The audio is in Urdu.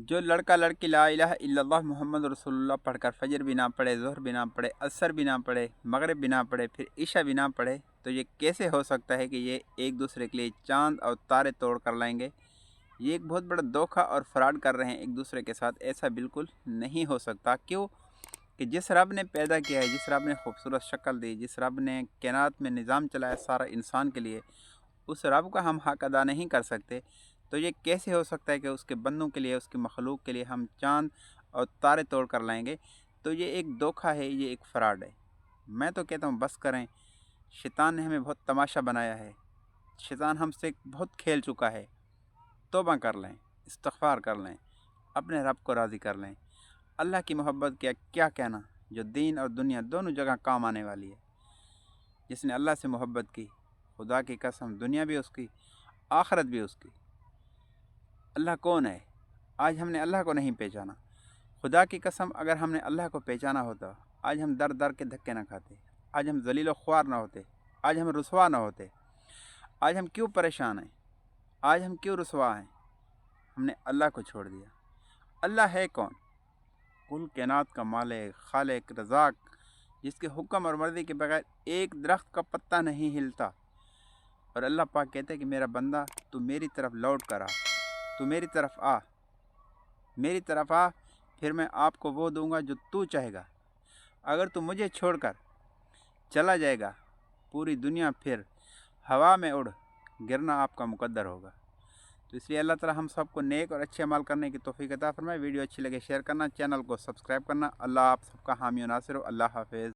جو لڑکا لڑکی لا الہ الا اللہ محمد رسول اللہ پڑھ کر فجر بھی نہ پڑھے، ظہر بھی نہ پڑھے، عصر بھی نہ پڑھے، مغرب بھی نہ پڑھے، پھر عشاء بھی نہ پڑھے، تو یہ کیسے ہو سکتا ہے کہ یہ ایک دوسرے کے لیے چاند اور تارے توڑ کر لائیں گے؟ یہ ایک بہت بڑا دھوکہ اور فراڈ کر رہے ہیں ایک دوسرے کے ساتھ۔ ایسا بالکل نہیں ہو سکتا۔ کیوں؟ کہ جس رب نے پیدا کیا ہے، جس رب نے خوبصورت شکل دی، جس رب نے کائنات میں نظام چلایا سارا انسان کے لیے، اس رب کا ہم حق ادا نہیں کر سکتے، تو یہ کیسے ہو سکتا ہے کہ اس کے بندوں کے لیے، اس کی مخلوق کے لیے ہم چاند اور تارے توڑ کر لائیں گے؟ تو یہ ایک دھوکہ ہے، یہ ایک فراڈ ہے۔ میں تو کہتا ہوں بس کریں۔ شیطان نے ہمیں بہت تماشا بنایا ہے، شیطان ہم سے بہت کھیل چکا ہے۔ توبہ کر لیں، استغفار کر لیں، اپنے رب کو راضی کر لیں۔ اللہ کی محبت کیا کہنا، جو دین اور دنیا دونوں جگہ کام آنے والی ہے۔ جس نے اللہ سے محبت کی، خدا کی قسم دنیا بھی اس کی، آخرت بھی اس کی۔ اللہ کون ہے؟ آج ہم نے اللہ کو نہیں پہچانا۔ خدا کی قسم اگر ہم نے اللہ کو پہچانا ہوتا، آج ہم در در کے دھکے نہ کھاتے، آج ہم ذلیل و خوار نہ ہوتے، آج ہم رسوا نہ ہوتے۔ آج ہم کیوں پریشان ہیں؟ آج ہم کیوں رسوا ہیں؟ ہم نے اللہ کو چھوڑ دیا۔ اللہ ہے کون؟ کل کائنات کا مالک، خالق، رزاق، جس کے حکم اور مرضی کے بغیر ایک درخت کا پتا نہیں ہلتا۔ اور اللہ پاک کہتے ہیں کہ میرا بندہ تو میری طرف لوٹ کر آ، تو میری طرف آ، میری طرف آ، پھر میں آپ کو وہ دوں گا جو تو چاہے گا۔ اگر تو مجھے چھوڑ کر چلا جائے گا، پوری دنیا پھر ہوا میں اڑ گرنا آپ کا مقدر ہوگا۔ تو اس لیے اللہ تعالی ہم سب کو نیک اور اچھے عمل کرنے کی توفیق عطا فرمائے۔ ویڈیو اچھی لگے شیئر کرنا، چینل کو سبسکرائب کرنا۔ اللہ آپ سب کا حامی و ناصر ہو۔ اللہ حافظ۔